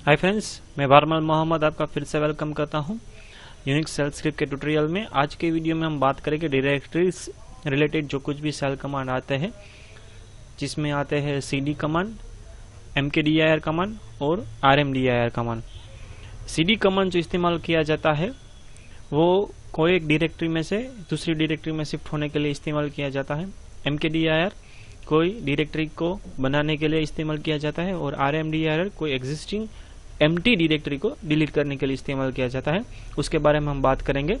Hi friends, मैं बारमल मोहम्मद आपका फिर से वेलकम करता हूं यूनिक्स शेल स्क्रिप्ट के ट्यूटोरियल में। आज के वीडियो में हम बात करेंगे डायरेक्टरीज रिलेटेड जो कुछ भी शेल कमांड आते हैं, जिसमें आते हैं cd कमांड, mkdir कमांड और rmdir कमांड। cd कमांड जो इस्तेमाल किया जाता है वो कोई एक डायरेक्टरी में से दूसरी डायरेक्टरी में शिफ्ट होने के लिए इस्तेमाल किया जाता है। mkdir कोई डायरेक्टरी को बनाने के लिए इस्तेमाल किया जाता है और rmdir कोई एग्जिस्टिंग एम्प्टी डायरेक्टरी को डिलीट करने के लिए इस्तेमाल किया जाता है। उसके बारे में हम बात करेंगे।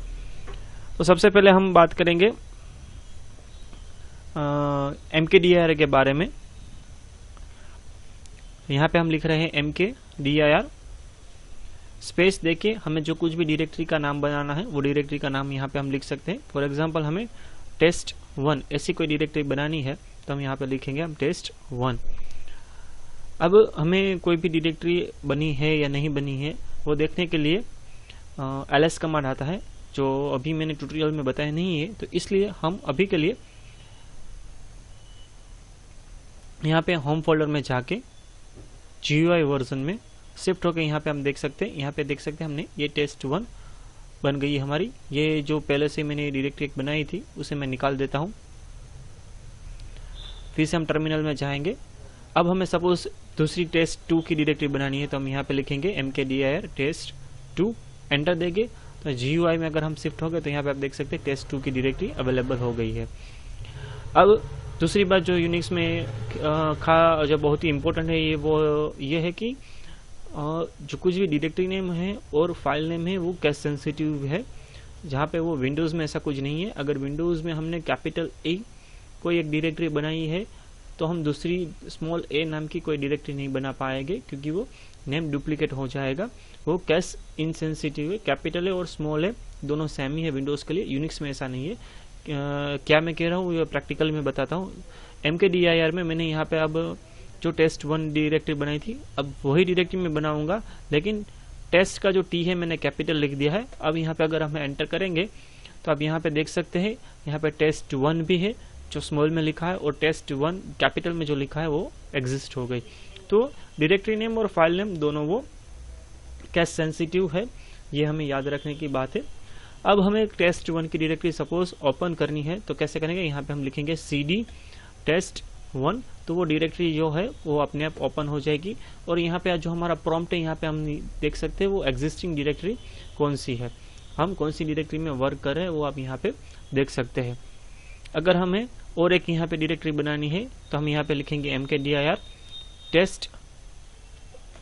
तो सबसे पहले हम बात करेंगे mkdir के बारे में। यहाँ पे हम लिख रहे हैं mkdir स्पेस देके हमें जो कुछ भी डायरेक्टरी का नाम बनाना है वो डायरेक्टरी का नाम यहाँ पे हम लिख सकते हैं। फॉर एग्जांपल हमें test1 ऐसी कोई डायरेक्टरी बनानी है तो हम यहाँ पे लिखेंगे हम test1। अब हमें कोई भी डायरेक्टरी बनी है या नहीं बनी है वो देखने के लिए ls कमांड आता है, जो अभी मैंने ट्यूटोरियल में बताया नहीं है, तो इसलिए हम अभी के लिए यहाँ पे होम फोल्डर में जाके GUI वर्जन में शिफ्ट होकर यहाँ पे हम देख सकते हैं। यहाँ पे देख सकते हैं हमने ये test1 बन गई हमारी। ये जो पहले से मैंने डायरेक्टरी बनाई थी उसे मैं निकाल देता हूँ। फिर से हम टर्मिनल में जाएंगे। अब हमें सपोज दूसरी test2 की डायरेक्टरी बनानी है तो हम यहाँ पे लिखेंगे mkdir test2, एंटर देंगे तो GUI में अगर हम शिफ्ट हो गए तो यहाँ पे आप देख सकते हैं test2 की डायरेक्टरी अवेलेबल हो गई है। अब दूसरी बात जो यूनिक्स में जो बहुत ही इम्पोर्टेंट है ये है कि जो कुछ भी डायरेक्टरी नेम है और फाइल नेम है वो कैश सेंसिटिव है, जहाँ पे वो विंडोज़ में ऐसा कुछ नहीं है। अगर विंडोज़ में हमने कैपिटल A कोई एक डायरेक्टरी बनाई है तो हम दूसरी स्मॉल a नाम की कोई डायरेक्टरी नहीं बना पाएंगे, क्योंकि वो नेम डुप्लीकेट हो जाएगा। वो कैश इनसेंसिटिव है। कैपिटल है और स्मॉल है दोनों सेम ही है विंडोज़ के लिए, यूनिक्स में ऐसा नहीं है। क्या मैं कह रहा हूँ ये प्रैक्टिकल में बताता हूँ। mkdir में मैंने यहाँ पे अब जो test1 डायरेक्टरी बनाई थी अब वही डायरेक्टरी में बनाऊंगा, लेकिन टेस्ट का जो t है मैंने कैपिटल लिख दिया है। अब यहाँ पे अगर हम एंटर करेंगे तो आप यहाँ पे देख सकते हैं यहाँ पे test1 भी है जो स्मॉल में लिखा है और test1 कैपिटल में जो लिखा है वो एग्जिस्ट हो गई। तो डायरेक्टरी नेम और फाइल नेम दोनों वो कैश सेंसिटिव है, ये हमें याद रखने की बात है। अब हमें test1 की डायरेक्टरी सपोज ओपन करनी है तो कैसे करेंगे, यहाँ पे हम लिखेंगे cd test1, तो वो डायरेक्टरी जो है वो अपने आप ओपन हो जाएगी। और यहाँ पे जो हमारा प्रॉम्प्ट है यहाँ पे हम देख सकते हैं वो एग्जिस्टिंग डायरेक्टरी कौन सी है, हम कौन सी डायरेक्टरी में वर्क कर रहे हैं वो आप यहाँ पे देख सकते हैं। अगर हमें और एक यहाँ पे डायरेक्टरी बनानी है तो हम यहाँ पे लिखेंगे mkdir test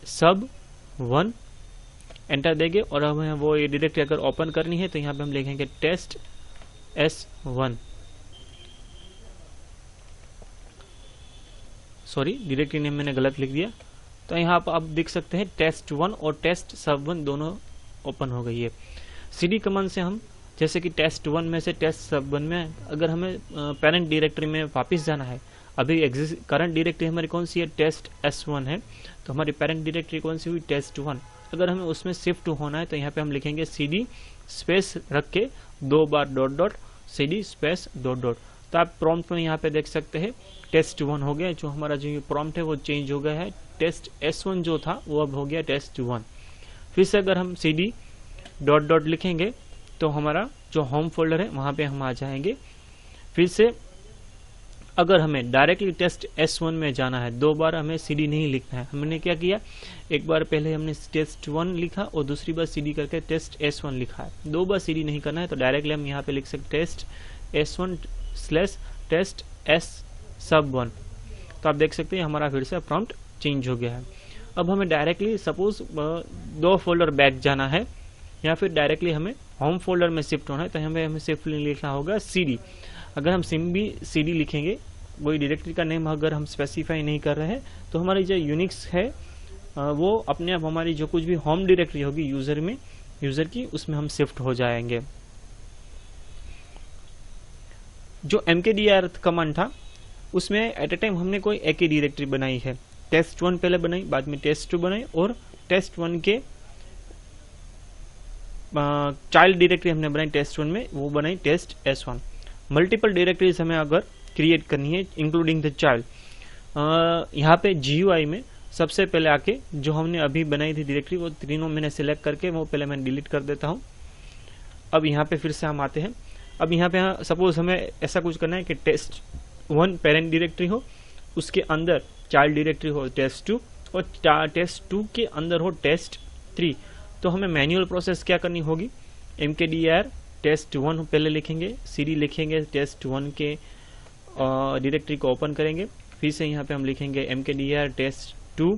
sub1, एंटर देंगे और हमें वो ये डायरेक्टरी अगर ओपन करनी है तो यहाँ पे हम लिखेंगे test s1। Sorry, directory name मैंने गलत लिख दिया। तो यहाँ पर आप देख सकते हैं test1 और test sub1 दोनों ओपन हो गई है। cd कमांड से हम जैसे कि test1 में से test sub1 में अगर हमें पेरेंट डायरेक्टरी में वापस जाना है, अभी करंट डायरेक्टरी हमारी कौन सी है test s1 है, तो हमारी पेरेंट डायरेक्टरी कौन सी हुई test1। अगर हमें उसमें शिफ्ट होना है तो यहाँ पे हम लिखेंगे cd स्पेस रख के 2 बार डॉट cd स्पेस डॉट। तो आप प्रॉम्प्ट में यहाँ पे देख सकते हैं test1 हो गया, जो हमारा जो प्रॉम्प्ट है वो चेंज हो गया है। test s1 जो था वो अब हो गया test1। फिर से अगर हम cd डॉट लिखेंगे तो हमारा जो होम फोल्डर है वहाँ पे हम आ जाएंगे। फिर से अगर हमें डायरेक्टली टेस्ट s1 में जाना है, 2 बार हमें cd नहीं लिखना है। हमने क्या किया, एक बार पहले हमने test1 लिखा और दूसरी बार cd करके टेस्ट s1 लिखा है। 2 बार cd नहीं करना है तो डायरेक्टली हम यहाँ पे लिख सकते test s1 slash test s sub1। तो आप देख सकते हैं हमारा फिर से प्रॉम्प्ट चेंज हो गया है। अब हमें डायरेक्टली सपोज 2 फोल्डर बैक जाना है या फिर डायरेक्टली हमें होम फोल्डर में शिफ्ट होना है तो हमें सिंपली लिखना होगा cd। अगर हम सिंपली cd लिखेंगे, वही डायरेक्टरी का नेम अगर हम स्पेसिफाई नहीं कर रहे हैं तो हमारी जो यूनिक्स है वो अपने आप हमारी जो कुछ भी होम डायरेक्टरी होगी यूजर की उसमें हम शिफ्ट हो जाएंगे। जो mkdir कमांड था उसमें एट ए टाइम हमने कोई एक ही डायरेक्टरी बनाई है। test1 पहले बनाई, बाद में test2 बनाई और test1 के चाइल्ड डायरेक्टरी हमने बनाई test1 में, वो बनाई test s1। मल्टीपल डायरेक्टरीज हमें अगर क्रिएट करनी है इंक्लूडिंग द चाइल्ड, यहाँ पे GUI में सबसे पहले आके जो हमने अभी बनाई थी डायरेक्टरी वो तीनों मैंने सिलेक्ट करके वो पहले मैं डिलीट कर देता हूँ। अब यहाँ पे फिर से हम आते हैं। अब यहाँ पे सपोज हमें ऐसा कुछ करना है कि test1 पेरेंट डायरेक्टरी हो, उसके अंदर चाइल्ड डायरेक्टरी हो test2 और test2 के अंदर हो test3। तो हमें मैनुअल प्रोसेस क्या करनी होगी, mkdir test1 पहले लिखेंगे, cd लिखेंगे, test1 के डायरेक्टरी को ओपन करेंगे, फिर से यहाँ पे हम लिखेंगे mkdir test2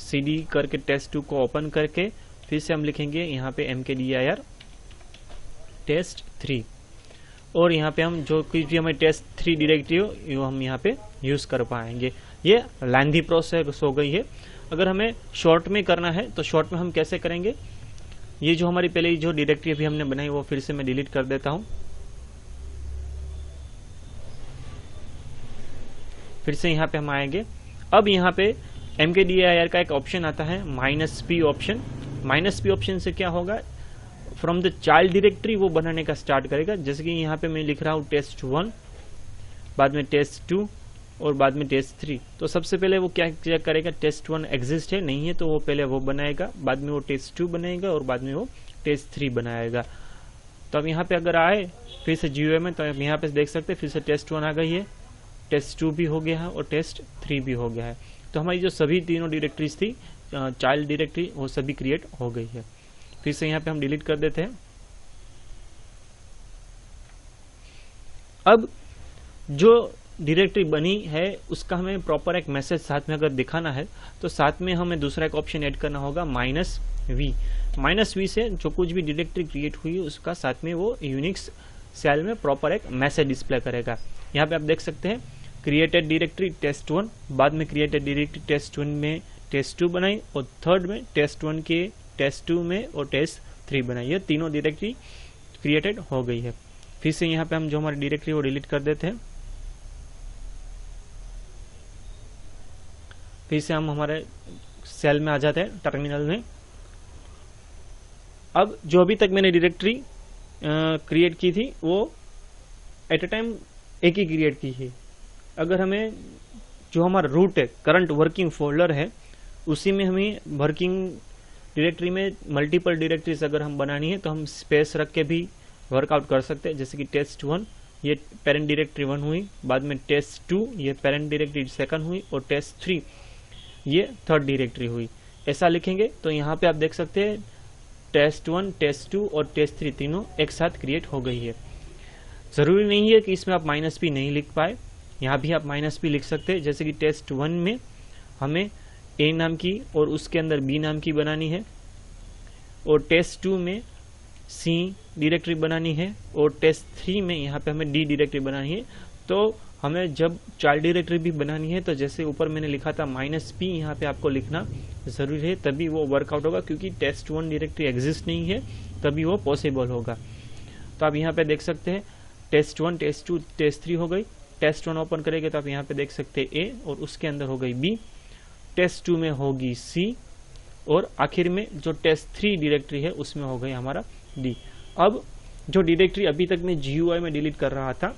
cd करके test2 को ओपन करके फिर से हम लिखेंगे यहाँ पे mkdir test3 और यहाँ पे हम जो कुछ भी हमें test3 डायरेक्टरी हो वो हम यहाँ पे यूज कर पाएंगे। ये लेंथी प्रोसेस हो गई है। अगर हमें शॉर्ट में करना है तो शॉर्ट में हम कैसे करेंगे, ये जो हमारी पहले जो डायरेक्टरी अभी हमने बनाई वो फिर से मैं डिलीट कर देता हूँ। फिर से यहाँ पे हम आएंगे। अब यहाँ पे mkdir का एक ऑप्शन आता है -p ऑप्शन। -p ऑप्शन से क्या होगा, फ्रॉम द चाइल्ड डायरेक्टरी वो बनाने का स्टार्ट करेगा। जैसे कि यहाँ पे मैं लिख रहा हूँ test1, बाद में test2 और बाद में test3। तो सबसे पहले वो क्या चेक करेगा, test1 एग्जिस्ट है नहीं है, तो वो पहले वो बनाएगा, बाद में वो test2 बनाएगा और बाद में वो test3 बनाएगा। तो अब यहाँ पे अगर आए फिर से GUI में तो आप यहाँ पे देख सकते हैं फिर से test1 आ गई है, test2 भी हो गया है और test3 भी हो गया है। तो हमारी जो सभी तीनों डायरेक्टरीज थी चाइल्ड डायरेक्टरी वो सभी क्रिएट हो गई है। फिर से यहाँ पे हम डिलीट कर देते हैं। अब जो डायरेक्टरी बनी है उसका हमें प्रॉपर एक मैसेज साथ में अगर दिखाना है तो साथ में हमें दूसरा एक ऑप्शन ऐड करना होगा -v। -v से जो कुछ भी डायरेक्टरी क्रिएट हुई है उसका साथ में वो यूनिक्स सेल में प्रॉपर एक मैसेज डिस्प्ले करेगा। यहाँ पे आप देख सकते हैं क्रिएटेड डायरेक्टरी test1, बाद में क्रिएटेड डायरेक्टरी test1 में test2 बनाई और थर्ड में test1 के test2 में और test3 बनाई। ये तीनों डायरेक्टरी क्रिएटेड हो गई है। फिर से यहाँ पे हम जो हमारी डायरेक्टरी वो डिलीट कर देते हैं। फिर से हम हमारे सेल में आ जाते हैं टर्मिनल में। अब जो अभी तक मैंने डायरेक्टरी क्रिएट की थी वो एट ए टाइम एक ही क्रिएट की है। अगर हमें जो हमारा रूट है करंट वर्किंग फोल्डर है उसी में हमें वर्किंग डायरेक्टरी में मल्टीपल डायरेक्टरीज अगर हम बनानी है तो हम स्पेस रख के भी वर्कआउट कर सकते हैं। जैसे कि test1 ये पेरेंट डायरेक्टरी 1 हुई, बाद में test2 ये पेरेंट डायरेक्टरी 2 हुई और test3 ये थर्ड डायरेक्टरी हुई। ऐसा लिखेंगे तो यहाँ पे आप देख सकते हैं test1, test2 और test3 तीनों एक साथ क्रिएट हो गई है। जरूरी नहीं है कि इसमें आप -p नहीं लिख पाए, यहाँ भी आप -p लिख सकते हैं। जैसे कि test1 में हमें a नाम की और उसके अंदर b नाम की बनानी है और test2 में c डायरेक्टरी बनानी है और test3 में यहाँ पे हमें d डायरेक्टरी बनानी है। तो हमें जब चाइल्ड डायरेक्टरी भी बनानी है तो जैसे ऊपर मैंने लिखा था -p यहाँ पे आपको लिखना जरूरी है, तभी वो वर्कआउट होगा, क्योंकि test1 डायरेक्टरी एग्जिस्ट नहीं है तभी वो पॉसिबल होगा। तो आप यहाँ पे देख सकते हैं test1, test2, test3 हो गई। test1 ओपन करेंगे तो आप यहाँ पे देख सकते हैं a और उसके अंदर हो गई b, test2 में होगी c और आखिर में जो test3 डायरेक्टरी है उसमें हो गई हमारा d। अब जो डायरेक्टरी अभी तक मैं GUI में डिलीट कर रहा था,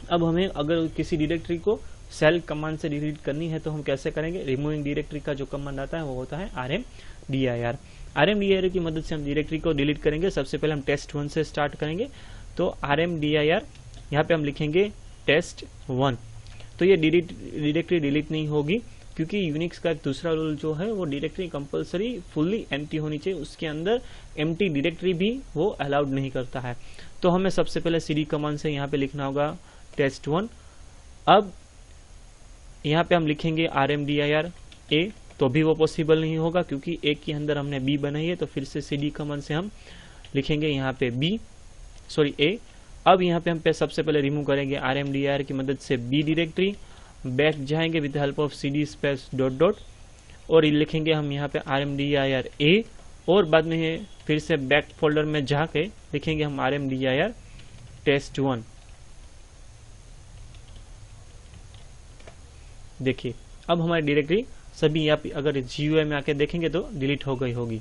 अब हमें अगर किसी डायरेक्टरी को सेल कमांड से डिलीट करनी है तो हम कैसे करेंगे, रिमूविंग डायरेक्टरी का जो कमांड आता है वो होता है rmdir। rmdir की मदद से हम डायरेक्टरी को डिलीट करेंगे। सबसे पहले हम test1 से स्टार्ट करेंगे तो rmdir यहाँ पे हम लिखेंगे test1। तो ये डायरेक्टरी डिलीट नहीं होगी क्योंकि यूनिक्स का दूसरा रूल जो है वो डायरेक्टरी कंपलसरी फुल्ली एम्प्टी होनी चाहिए, उसके अंदर एम्प्टी डायरेक्टरी भी वो अलाउड नहीं करता है। तो हमें सबसे पहले cd कमांड से यहाँ पे लिखना होगा test1। अब यहाँ पे हम लिखेंगे rmdir a, तो भी वो पॉसिबल नहीं होगा क्योंकि a के अंदर हमने b बनाई है। तो फिर से cd कमांड से हम लिखेंगे यहाँ पे a। अब यहाँ पे हम सबसे पहले रिमूव करेंगे rmdir की मदद से b डायरेक्टरी, बैक जाएंगे with help of cd space dot और लिखेंगे हम यहाँ पे rmdir a और बाद में फिर से बैक फोल्डर में जाके लिखेंगे हम rmdir test1। देखिए अब हमारी डायरेक्टरी सभी आप अगर GUI में आके देखेंगे तो डिलीट हो गई होगी।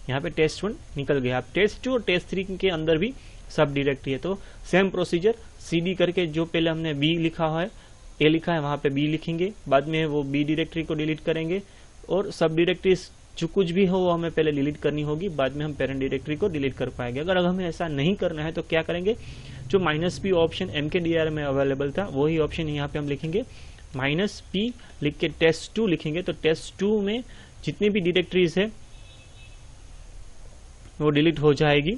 यहाँ पे test1 निकल गया। अब test2 और test3 के अंदर भी सब डायरेक्टरी है। तो सेम प्रोसीजर cd करके जो पहले हमने b लिखा है ए लिखा है वहां पे बी लिखेंगे, बाद में वो बी डायरेक्टरी को डिलीट करेंगे और सब डायरेक्टरीज जो कुछ भी हो वो हमें पहले डिलीट करनी होगी, बाद में हम पेरेंट डायरेक्टरी को डिलीट कर पाएंगे। अगर हमें ऐसा नहीं करना है तो क्या करेंगे, जो -p ऑप्शन mkdir में अवेलेबल था वही ऑप्शन यहाँ पे हम लिखेंगे, -p लिख के test2 लिखेंगे, तो test2 में जितनी भी डायरेक्टरीज है वो डिलीट हो जाएगी,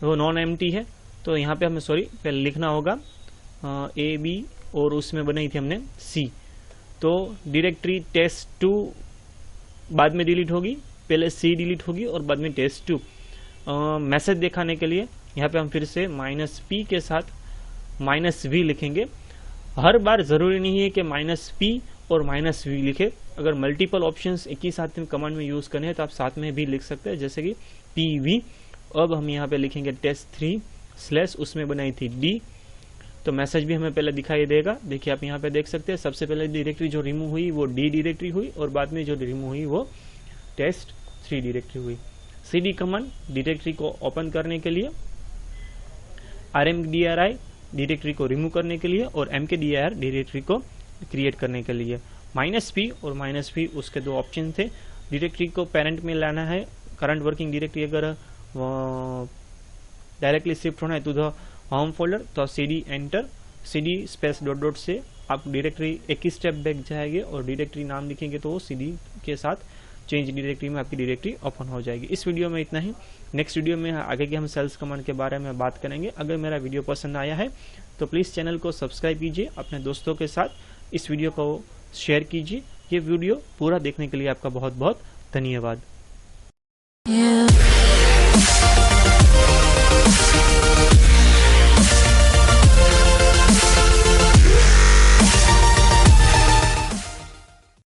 वो नॉन एम्प्टी है। तो यहाँ पे हमें पहले लिखना होगा ए बी और उसमें बनाई थी हमने सी, तो डायरेक्टरी test2 बाद में डिलीट होगी, पहले सी डिलीट होगी और बाद में test2। मैसेज दिखाने के लिए यहाँ पे हम फिर से -p के साथ -v लिखेंगे। हर बार जरूरी नहीं है कि -p और -v लिखे, अगर मल्टीपल ऑप्शंस एक ही साथ में कमांड में यूज करने हैं तो आप साथ में भी लिख सकते हैं, जैसे कि pv। अब हम यहाँ पे लिखेंगे test3 / उसमें बनाई थी d, तो मैसेज भी हमें पहले दिखाई देगा। देखिए आप यहाँ पे देख सकते हैं, सबसे पहले डायरेक्टरी जो रिमूव हुई वो d डायरेक्टरी हुई और बाद में जो रिमूव हुई वो test3 डायरेक्टरी हुई। cd कमांड डायरेक्टरी को ओपन करने के लिए, rmdir डायरेक्टरी को रिमूव करने के लिए और mkdir डायरेक्टरी को क्रिएट करने के लिए। -p और -v उसके दो ऑप्शन थे। डायरेक्टरी को पेरेंट में लाना है, करंट वर्किंग डायरेक्टरी अगर डायरेक्टली शिफ्ट होना है टू द होम फोल्डर तो cd एंटर, cd / से आप डायरेक्टरी एक ही स्टेप बैक जाएंगे और डायरेक्टरी नाम लिखेंगे तो वो cd के साथ चेंज डायरेक्टरी में आपकी डायरेक्टरी ओपन हो जाएगी। इस वीडियो में इतना ही। नेक्स्ट वीडियो में आगे के हम सेल्स कमांड के बारे में बात करेंगे। अगर मेरा वीडियो पसंद आया है तो प्लीज़ चैनल को सब्सक्राइब कीजिए, अपने दोस्तों के साथ इस वीडियो को शेयर कीजिए। ये वीडियो पूरा देखने के लिए आपका बहुत बहुत धन्यवाद।